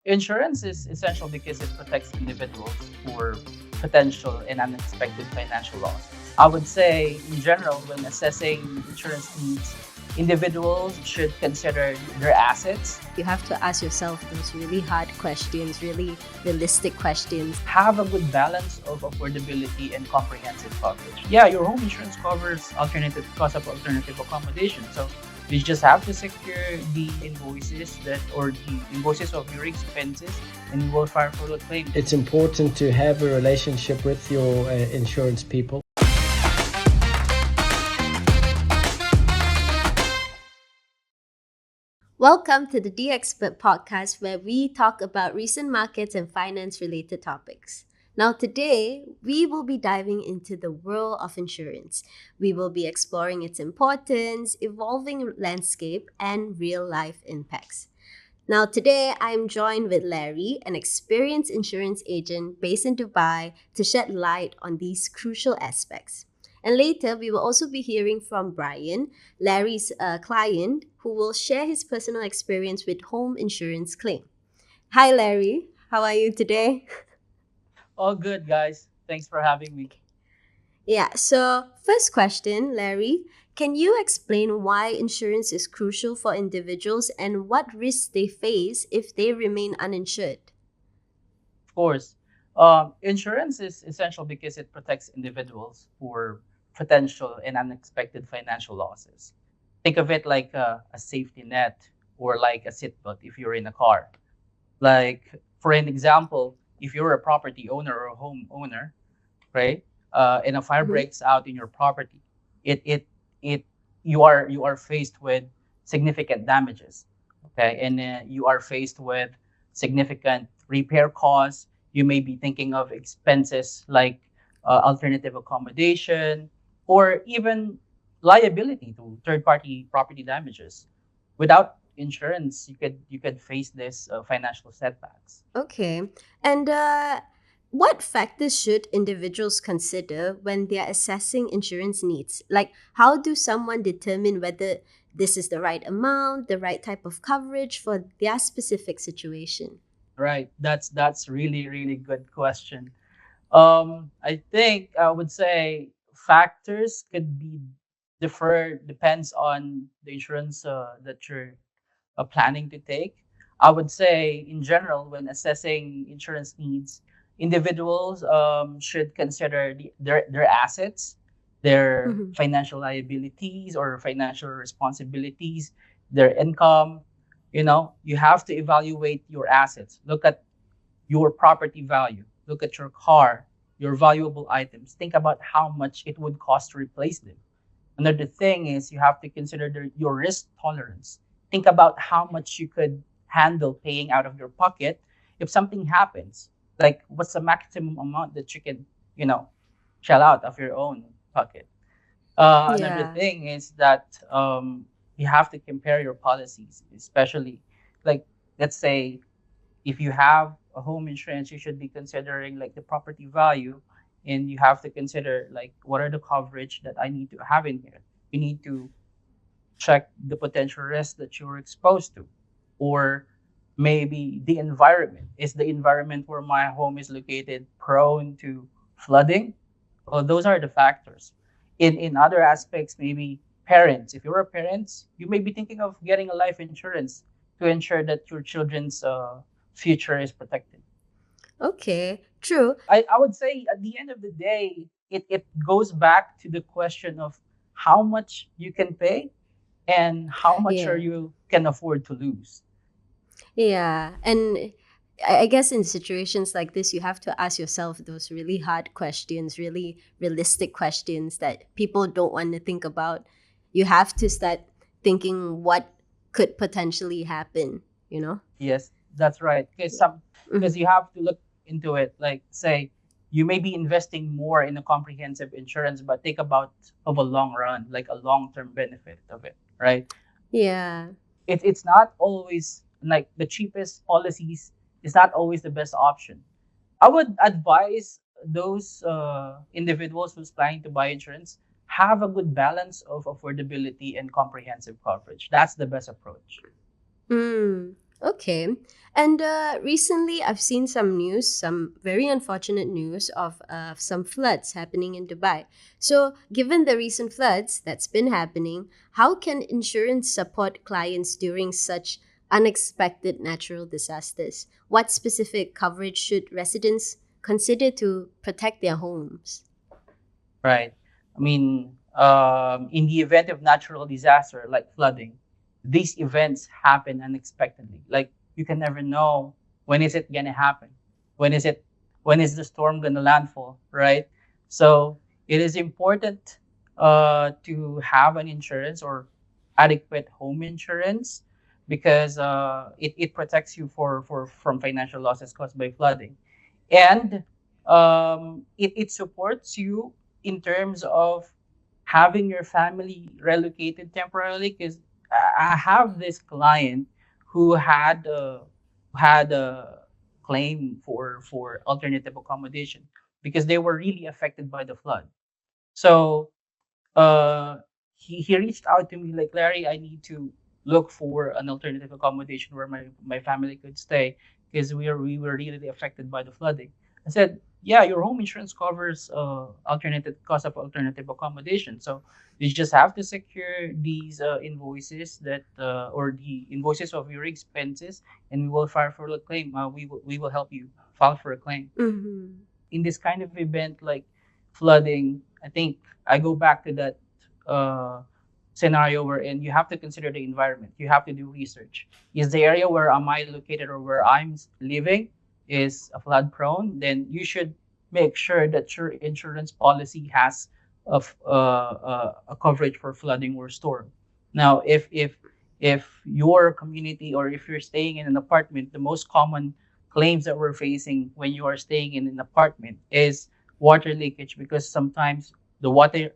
Insurance is essential because it protects individuals for potential and unexpected financial loss. I would say, in general, when assessing insurance needs, individuals should consider their assets, You have to ask yourself those really hard questions, really realistic questions. have a good balance of affordability and comprehensive coverage. Yeah, your home insurance covers alternative cost of alternative accommodation. So you just have to secure the invoices of your expenses, and you will file for the claim. It's important to have a relationship with your insurance people. Welcome to the Dxpert Podcast, where we talk about recent markets and finance related topics. Now, today, we will be diving into the world of insurance. We will be exploring its importance, evolving landscape, and real life impacts. Now, today, I'm joined with Larry, an experienced insurance agent based in Dubai, to shed light on these crucial aspects. And later, we will also be hearing from Brian, Larry's client, who will share his personal experience with home insurance claim. Hi, Larry. How are you today? All good, guys. Thanks for having me. Yeah, so first question, Larry. Can you explain why insurance is crucial for individuals and what risks they face if they remain uninsured? Of course, insurance is essential because it protects individuals for potential and unexpected financial losses. Think of it like a safety net or like a seatbelt if you're in a car. Like, for an example, if you're a property owner or a home owner, right? And a fire Mhm. breaks out in your property, it it it you are faced with significant damages, okay, and you are faced with significant repair costs. You may be thinking of expenses like alternative accommodation or even liability to third-party property damages. Without insurance, you could face this financial setbacks. Okay. And what factors should individuals consider when they are assessing insurance needs? Like, how do someone determine whether this is the right amount, the right type of coverage for their specific situation? Right. That's really good question. I think I would say factors could be depends on the insurance that you're planning to take. I would say in general, when assessing insurance needs, individuals should consider their assets, their Mhm. financial liabilities or financial responsibilities, their income. You have to evaluate your assets. Look at your property value. Look at your car, your valuable items. Think about how much it would cost to replace them. Another thing is you have to consider your risk tolerance. Think about how much you could handle paying out of your pocket if something happens. Like, what's the maximum amount that you can, you know, shell out of your own pocket? Another Yeah. thing is that you have to compare your policies, especially like, let's say, if you have a home insurance, you should be considering like the property value, and you have to consider like what are the coverage that I need to have in here. You need to check the potential risks that you're exposed to, or maybe the environment. Is the environment where my home is located prone to flooding? Well, those are the factors. In other aspects, maybe parents. If you're a parent, you may be thinking of getting a life insurance to ensure that your children's future is protected. Okay. True. I would say at the end of the day, it goes back to the question of how much you can pay and how much are Yeah. you can afford to lose. Yeah. And I guess in situations like this, you have to ask yourself those really hard questions, really realistic questions that people don't want to think about. You have to start thinking what could potentially happen, you know? Yes, that's right. Because Mhm. you have to look into it. Like, say you may be investing more in a comprehensive insurance, but think about of a long run, like a long term benefit of it, right? Yeah. It's not always like the cheapest policies is not always the best option. I would advise those individuals who's planning to buy insurance, have a good balance of affordability and comprehensive coverage. That's the best approach. Mm. Okay. And recently, I've seen some news, some very unfortunate news of some floods happening in Dubai. So, given the recent floods that's been happening, how can insurance support clients during such unexpected natural disasters? What specific coverage should residents consider to protect their homes? Right. I mean, in the event of natural disaster like flooding, these events happen unexpectedly. Like you can never know when is it gonna happen, when is it, when is the storm gonna landfall, right? So it is important to have an insurance or adequate home insurance because it protects you for from financial losses caused by flooding, and it supports you in terms of having your family relocated temporarily. Because I have this client who had a claim for alternative accommodation because they were really affected by the flood. So uh, he reached out to me like, Larry, I need to look for an alternative accommodation where my family could stay because we were really affected by the flooding. I said, yeah, your home insurance covers alternative cost of alternative accommodation. So you just have to secure these invoices that or the invoices of your expenses, and we will file for a claim. We will help you file for a claim Mm-hmm. in this kind of event like flooding. I think I go back to that uh, scenario wherein you have to consider the environment. You have to do research. Is the area where am I located or where I'm living is a flood prone? Then you should make sure that your insurance policy has a coverage for flooding or storm. Now, if your community or if you're staying in an apartment, the most common claims that we're facing when you are staying in an apartment is water leakage, because sometimes the water,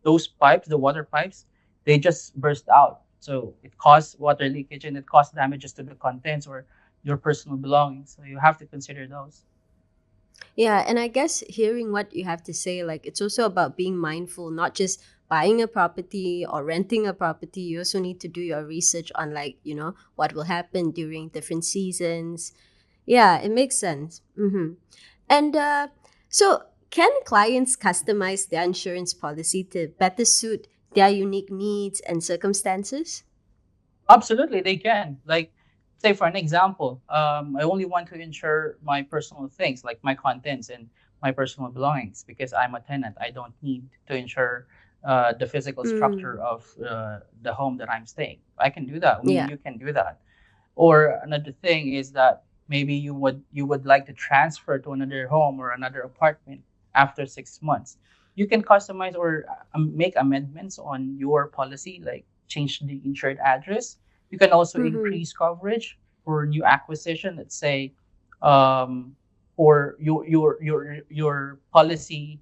those pipes, the water pipes, they just burst out. So it causes water leakage and it causes damages to the contents or your personal belongings. So you have to consider those. Yeah, and I guess hearing what you have to say, like it's also about being mindful, not just buying a property or renting a property. You also need to do your research on, like, what will happen during different seasons. Yeah, it makes sense. And so, can clients customize their insurance policy to better suit their unique needs and circumstances? Absolutely, they can. Like, say for an example, I only want to insure my personal things, like my contents and my personal belongings, because I'm a tenant. I don't need to insure the physical Mm, structure of the home that I'm staying. I can do that. I mean, yeah. you can do that. Or another thing is that maybe you would like to transfer to another home or another apartment after 6 months. You can customize or make amendments on your policy, like change the insured address. You can also Mm-hmm. increase coverage for new acquisition. Let's say, um, or your policy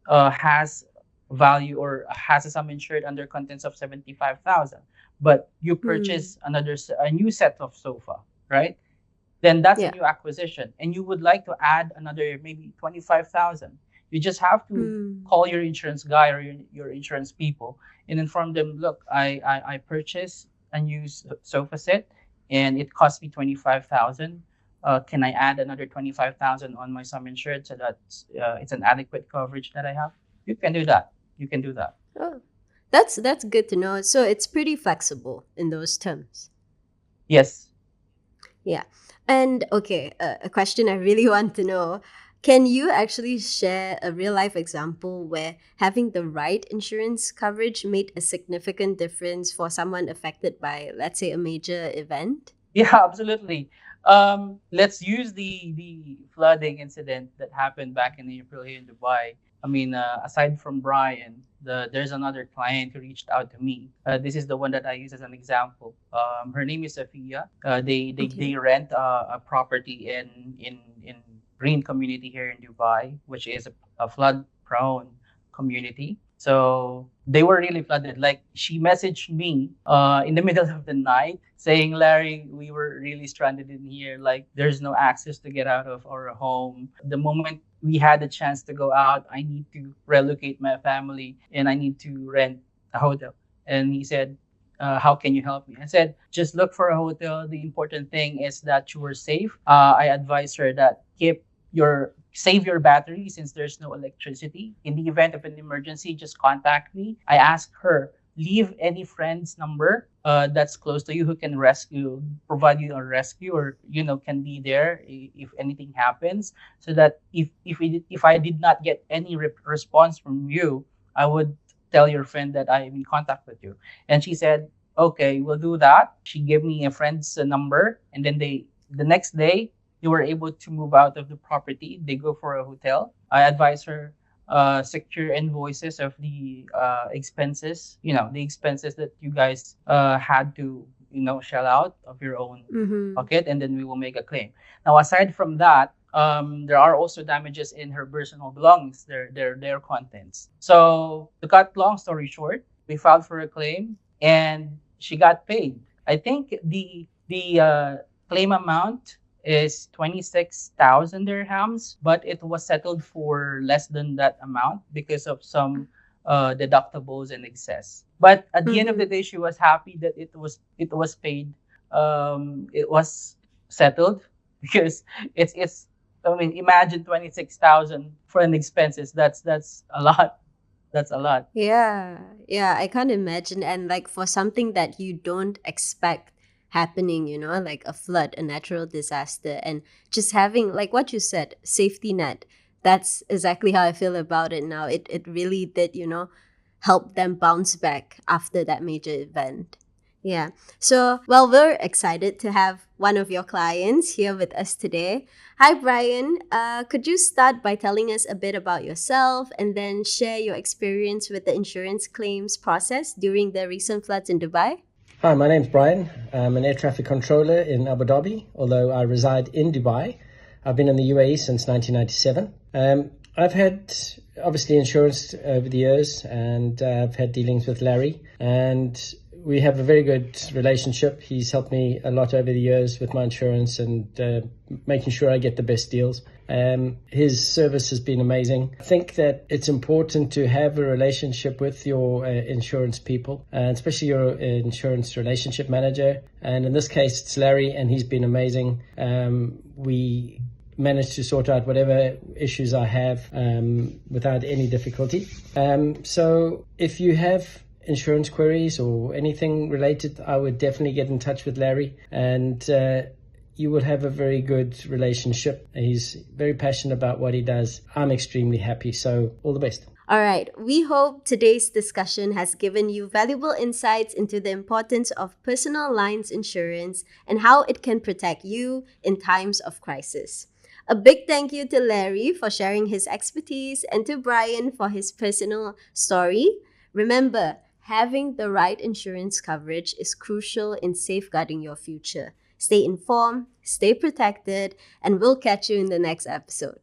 has value or has a sum insured under contents of 75,000, but you Mm, purchase a new set of sofa, right? Then that's a yeah. new acquisition, and you would like to add another maybe 25,000. You just have to Mm, call your insurance guy or your insurance people and inform them, look, I purchased a new sofa set and it cost me 25,000. Can I add another 25,000 on my sum insured so that it's an adequate coverage that I have? You can do that. You can do that. oh, that's good to know. So it's pretty flexible in those terms. Yes. Yeah. And okay, a question I really want to know. Can you actually share a real life example where having the right insurance coverage made a significant difference for someone affected by, let's say, a major event? Yeah, absolutely. Let's use the flooding incident that happened back in April here in Dubai. I mean, aside from Brian, there's another client who reached out to me. This is the one that I use as an example. Her name is Safia. They Okay. rent a property in Green community here in Dubai, which is a flood prone community. So they were really flooded. Like she messaged me in the middle of the night saying, Larry, we were really stranded in here. Like there's no access to get out of our home. The moment we had a chance to go out, I need to relocate my family and I need to rent a hotel. And he said, how can you help me? I said, just look for a hotel. The important thing is that you were safe. I advised her that save your battery since there's no electricity. In the event of an emergency, just contact me. I asked her, leave any friend's number that's close to you who can provide you a rescue, or can be there if anything happens, so that if I did not get any response from you, I would tell your friend that I am in contact with you. And she said, okay, we'll do that. She gave me a friend's number, and then the next day they were able to move out of the property. They go for a hotel. I advise her, secure invoices of the expenses, the expenses that you guys had to, shell out of your own Mm-hmm. pocket, and then we will make a claim. Now, aside from that, there are also damages in her personal belongings, their contents. So, to cut long story short, we filed for a claim, and she got paid. I think the claim amount is 26,000 dirhams, but it was settled for less than that amount because of some deductibles and excess. But at the end of the Mm-hmm. day, she was happy that it was paid. It was settled because it's. I mean, imagine 26,000 for an expenses. That's a lot. That's a lot. Yeah, yeah, I can't imagine. And like for something that you don't expect happening, like a flood, a natural disaster, and just having, like what you said, safety net. That's exactly how I feel about it now. It really did, help them bounce back after that major event. Yeah. So, well, we're excited to have one of your clients here with us today. Hi, Brian. Could you start by telling us a bit about yourself and then share your experience with the insurance claims process during the recent floods in Dubai? Hi, my name's Brian. I'm an air traffic controller in Abu Dhabi, although I reside in Dubai. I've been in the UAE since 1997. I've had, obviously, insurance over the years, and I've had dealings with Larry, and we have a very good relationship. He's helped me a lot over the years with my insurance and making sure I get the best deals. His service has been amazing. I think that it's important to have a relationship with your insurance people, especially your insurance relationship manager. And in this case, it's Larry, and he's been amazing. We managed to sort out whatever issues I have without any difficulty. So if you have insurance queries or anything related, I would definitely get in touch with Larry, and you will have a very good relationship. He's very passionate about what he does. I'm extremely happy, so all the best. All right, we hope today's discussion has given you valuable insights into the importance of personal lines insurance and how it can protect you in times of crisis. A big thank you to Larry for sharing his expertise and to Brian for his personal story. Remember, having the right insurance coverage is crucial in safeguarding your future. Stay informed, stay protected, and we'll catch you in the next episode.